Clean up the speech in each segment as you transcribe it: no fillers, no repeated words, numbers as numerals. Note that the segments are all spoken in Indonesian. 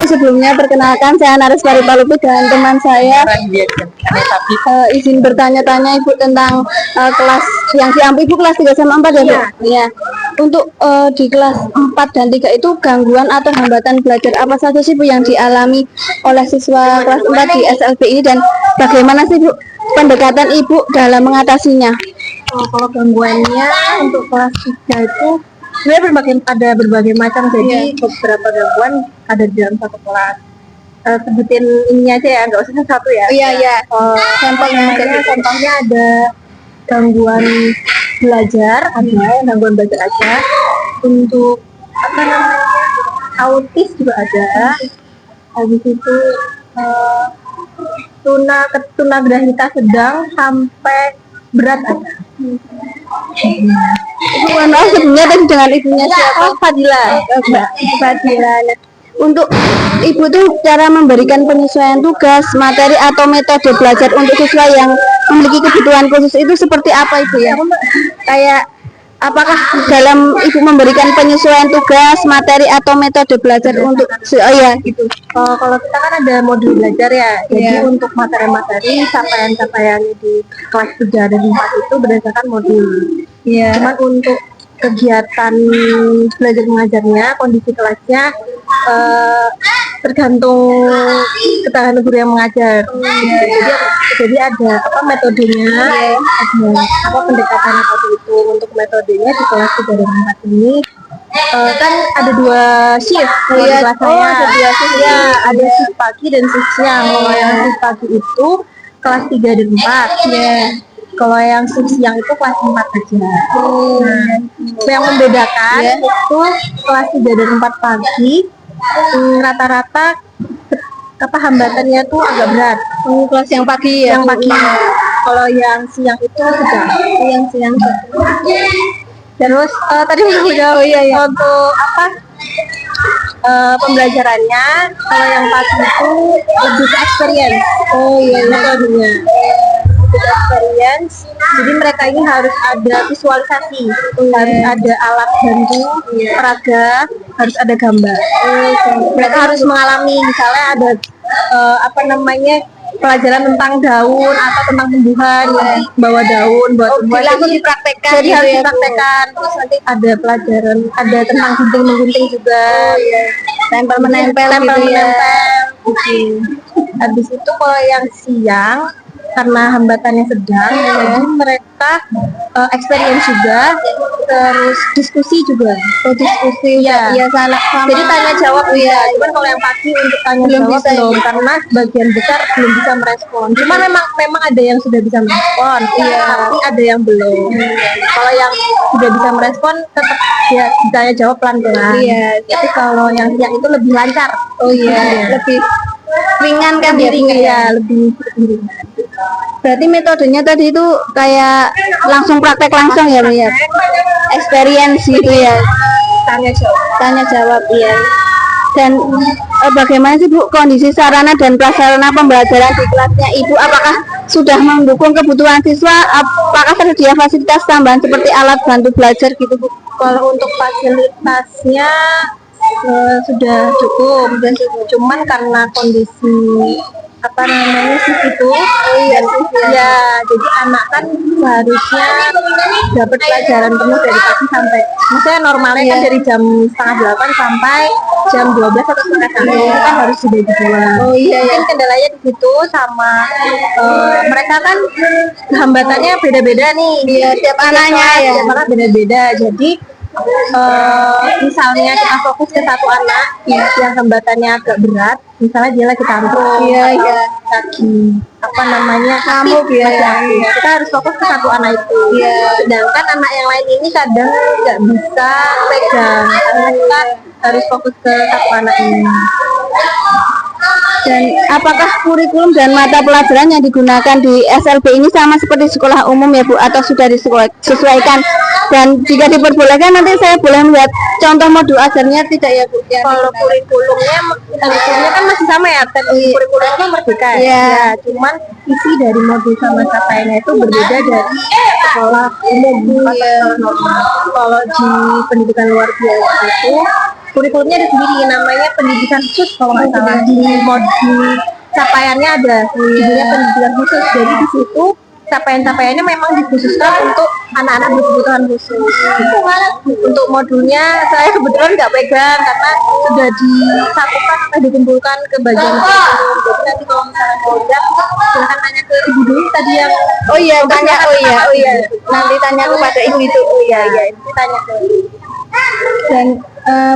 Sebelumnya perkenalkan saya Naris Paripalupi dan teman saya izin bertanya-tanya Ibu tentang kelas yang diambil Ibu kelas 3 sama 4 ya Bu? Iya. Untuk di kelas 4 dan 3 itu gangguan atau hambatan belajar apa saja sih Bu yang dialami oleh siswa kelas 4 di SLB ini dan bagaimana sih Bu pendekatan Ibu dalam mengatasinya? Kalau gangguannya untuk kelas 3 itu sebenarnya ada berbagai macam, jadi beberapa gangguan ada di dalam satu kelas. Sebutin ini aja ya, nggak usah satu ya. Iya. Contohnya ada gangguan belajar, ada gangguan belajar aja. Untuk apa namanya autis juga ada. Habis itu tunagrahita sedang sampai berat ada. Ibu mohon maaf sebelumnya tadi dengan ibunya siapa? Fadila. Fadila. Untuk Ibu tuh cara memberikan penyesuaian tugas, materi atau metode belajar untuk siswa yang memiliki kebutuhan khusus itu seperti apa Ibu ya? Kayak apakah dalam Ibu memberikan penyesuaian tugas, materi atau metode belajar untuk gitu. Kalau kita kan ada modul belajar ya. Jadi untuk materi-materi capaian-capaian di kelas 3 dan 4 itu berdasarkan modul. Cuman untuk kegiatan belajar mengajarnya, kondisi kelasnya tergantung ketahanan guru yang mengajar. Jadi ada metodenya, ada pendekatannya seperti itu. Untuk metodenya di kelas 3 dan 4 ini kan ada 2 shift di kelas saya. Ada 2 shift ya, ada shift pagi dan shift siang. Kalau yang shift pagi itu kelas 3 dan 4. Kalau yang shift siang itu kelas 4 aja. Yang membedakan itu kelas 3 dan 4 pagi rata-rata hambatannya tuh agak berat. Kelas yang pagi ya? Yang pagi. Kalau yang siang itu sedang. Yang siang. Terus tadi udah untuk pembelajarannya, kalau yang pagi itu lebih ke experience. Metodenya experience. Jadi mereka ini harus ada visualisasi, harus ada alat bantu peraga, harus ada gambar. Mereka harus mengalami, misalnya ada pelajaran tentang daun atau tentang tumbuhan, bawa daun, bawa tumbuhan. Langsung dipraktekkan. Jadi harus dipraktekkan. Terus nanti ada pelajaran, ada tentang gunting menggunting juga. Tempel menempel. Habis itu kalau yang siang karena hambatannya sedang, jadi mereka experience juga, terus diskusi juga. Diskusi ya salah. Jadi tanya jawab cuman kalau yang pagi untuk tanya jawab belum, karena sebagian besar belum bisa merespon. Cuma memang ada yang sudah bisa merespon, tapi ada yang belum. Kalau yang sudah bisa merespon tetap ditanya jawab pelan-pelan. Tapi kalau yang siang itu lebih lancar. Lebih ringan kan lebih ringan. Berarti metodenya tadi itu kayak langsung praktek langsung ya Bu ya? Experience gitu ya? Tanya jawab Dan bagaimana sih Bu kondisi sarana dan prasarana pembelajaran di kelasnya Ibu? Apakah sudah mendukung kebutuhan siswa? Apakah tersedia fasilitas tambahan seperti alat bantu belajar gitu Bu? Kalau untuk fasilitasnya sudah cukup. Cuman karena kondisi shift itu jadi anak kan seharusnya dapat pelajaran penuh dari pagi sampai, maksudnya normalnya kan dari jam 7:30 sampai jam 12 atau setengah 1 itu kan harus sudah dibuat. Mungkin kendalanya di situ sama mereka kan hambatannya beda-beda nih. Tiap anaknya tiap anak beda-beda. Jadi misalnya kita fokus ke satu anak yang hambatannya agak berat, misalnya dia lagi tantrum, lagi ngamuk kita harus fokus ke satu anak itu. Sedangkan anak yang lain ini kadang nggak bisa pegang, karena kita harus fokus ke satu anak ini. Dan apakah kurikulum dan mata pelajaran yang digunakan di SLB ini sama seperti sekolah umum ya Bu, atau sudah disesuaikan? Dan jika diperbolehkan nanti saya boleh melihat contoh modul ajarnya tidak ya Bu? Kalau kurikulumnya kan masih sama ya, kurikulumnya Merdeka ya. Cuman isi dari modul sama capaiannya itu berbeda dari sekolah umum atau normal. Kalau di pendidikan luar biasa itu kurikulumnya ada sendiri, namanya pendidikan khusus kalau nggak salah. Di modul capaiannya ada judulnya pendidikan khusus. Jadi di situ capaian-capaiannya memang dikhususkan untuk anak-anak berkebutuhan khusus. Untuk modulnya saya kebetulan nggak pegang karena sudah disatukan atau dikumpulkan ke bagian kurikulum. Jadi nanti kalau misalnya mau lihat, silahkan tanya ke Ibu Dwi tadi yang nanti tanya kepada ibu itu. nanti tanya ke Dan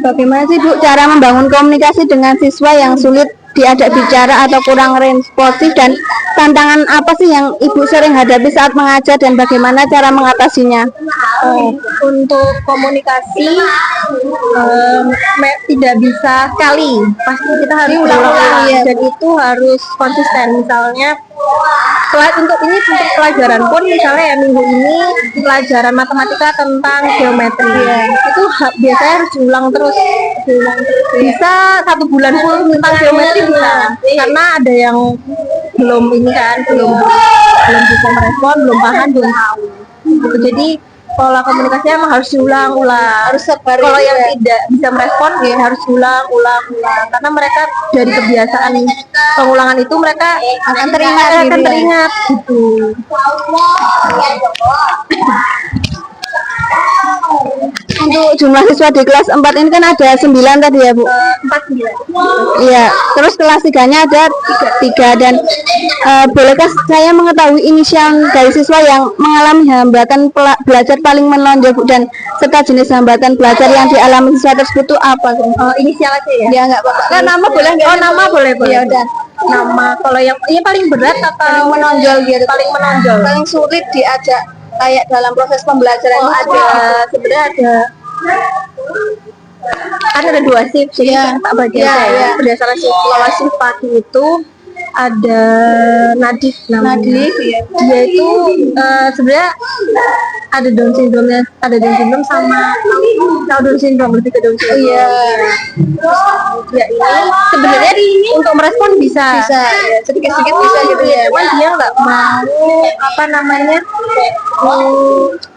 bagaimana sih Bu cara membangun komunikasi dengan siswa yang sulit diajak bicara atau kurang responsif, dan tantangan apa sih yang Ibu sering hadapi saat mengajar dan bagaimana cara mengatasinya? untuk komunikasi tidak bisa sekali, pasti kita harus ulang-ulang dan itu harus konsisten. Misalnya untuk pelajaran pun, misalnya ya minggu ini pelajaran matematika tentang geometri itu biasanya harus diulang terus. Bisa 1 bulan pun tentang geometri bisa, karena ada yang belum bisa merespon, belum paham, belum tahu. Jadi pola komunikasinya emang harus diulang-ulang. Kalau yang tidak bisa merespon ya harus ulang-ulang, karena mereka dari kebiasaan pengulangan itu mereka akan teringat gitu. Untuk jumlah siswa di kelas 4 ini kan ada 9 tadi ya Bu? 49. Iya, terus kelas 3-nya ada 3 dan bolehkah saya mengetahui inisial dari siswa yang mengalami hambatan belajar paling menonjol Bu, dan serta jenis hambatan belajar yang dialami siswa tersebut itu apa? Inisial aja ya? Ya nggak apa-apa. Nama boleh nggak? Nama boleh. Ya udah. Nama kalau yang ini paling berat atau menonjol gitu? Paling menonjol. Paling sulit diajak kayak dalam proses pembelajaran sebenarnya ada 2 shift sih, tak bagian berdasarkan shift. Kalau shift pagi itu ada Nadif namanya. Dia itu sebenarnya ada Down syndrome sama Down syndrome, lebih ke Down syndrome. Dia ini sebenarnya untuk merespon bisa sedikit-sedikit bisa gitu ya. Cuman dia nggak mau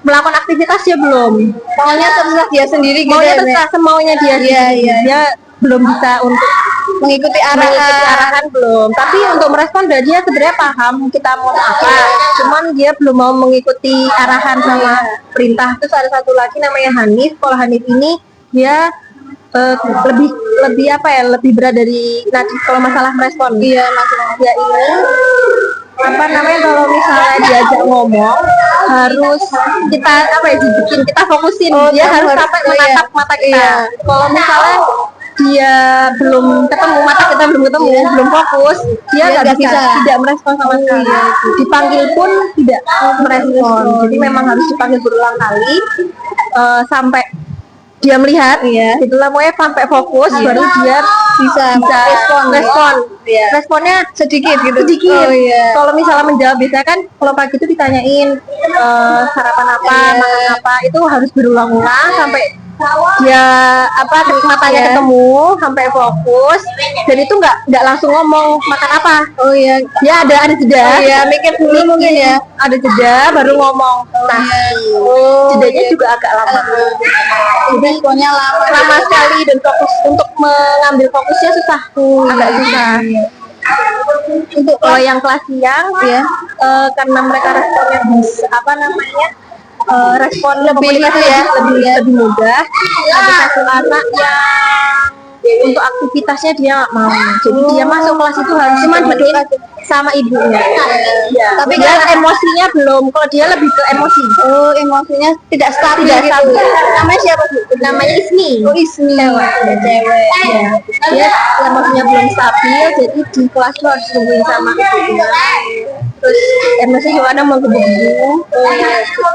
melakukan aktivitas ya belum. Maunya terserah dia sendiri gitu. Maunya terserah semaunya dia sendiri. Dia belum bisa untuk mengikuti arahan belum, tapi untuk merespon dia sebenarnya paham kita mau apa, cuman dia belum mau mengikuti arahan sama perintah. Terus ada satu lagi namanya Hanif. Kalau Hanif ini dia lebih berat dari Nadif kalau masalah merespon. Masalah dia ini kalau misalnya diajak ngomong harus kita fokusin, dia harus sampai menatap mata kita. Kalau misalnya dia belum ketemu, mata kita belum ketemu, belum fokus, dia nggak bisa tidak merespon sama sekali. Dipanggil pun tidak merespon. Jadi memang harus dipanggil berulang kali sampai dia melihat, itulah pokoknya sampai fokus, baru dia bisa respon. Responnya sedikit. Kalau misalnya menjawab, biasanya kan kalau pagi itu ditanyain sarapan apa, makan apa, itu harus berulang-ulang sampai dia matanya ketemu, sampai fokus, dan itu nggak langsung ngomong makan apa. Dia ada jeda. Mikir dulu mungkin ya. Ada jeda baru ngomong. Jedanya juga agak lama. Jadi responnya lama sekali, dan fokus untuk mengambil fokusnya agak susah. Untuk kalau yang kelas siang karena mereka responnya respon lebih mudah. Ada satu anak yang untuk aktivitasnya dia nggak mau, jadi dia masuk kelas itu harus cuma duduk sama ibunya. Tapi dia emosinya belum. Kalau dia lebih ke emosi. Emosinya tidak stabil. Namanya siapa Bu? Namanya Ismi. Ismi. Cewek. Dia emosinya belum stabil, jadi di kelas itu harus nungguin sama ibunya. Terus emosi juga ada menggebu-gebu,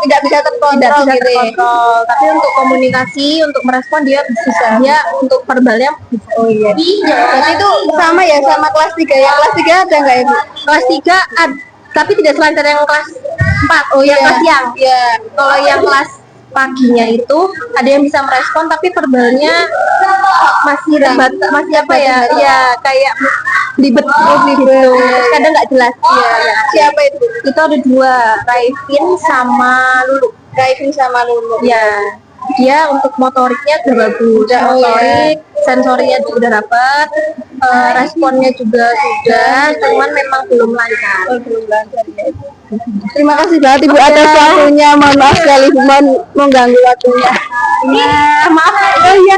tidak bisa terkontrol. Tapi untuk komunikasi, untuk merespon dia bisa. Dia untuk verbalnya bisa. Berarti itu sama ya sama kelas 3. Yang kelas 3 ada nggak Ibu? Kelas 3 ada, tapi tidak selancar yang kelas 4. Kelas siang. Kalau yang kelas paginya itu ada yang bisa merespon, tapi verbalnya masih kayak libet gitu. Kadang nggak jelas. Siapa itu? Itu ada 2, Raifin sama Lulu. Ya. dia untuk motoriknya udah bagus, motorik, sensornya juga udah dapat, responnya juga sudah, cuman memang belum lancar. Terima kasih banget Ibu atas waktunya. Mohon maaf sekali mengganggu waktunya. Ya, maaf. Oh iya.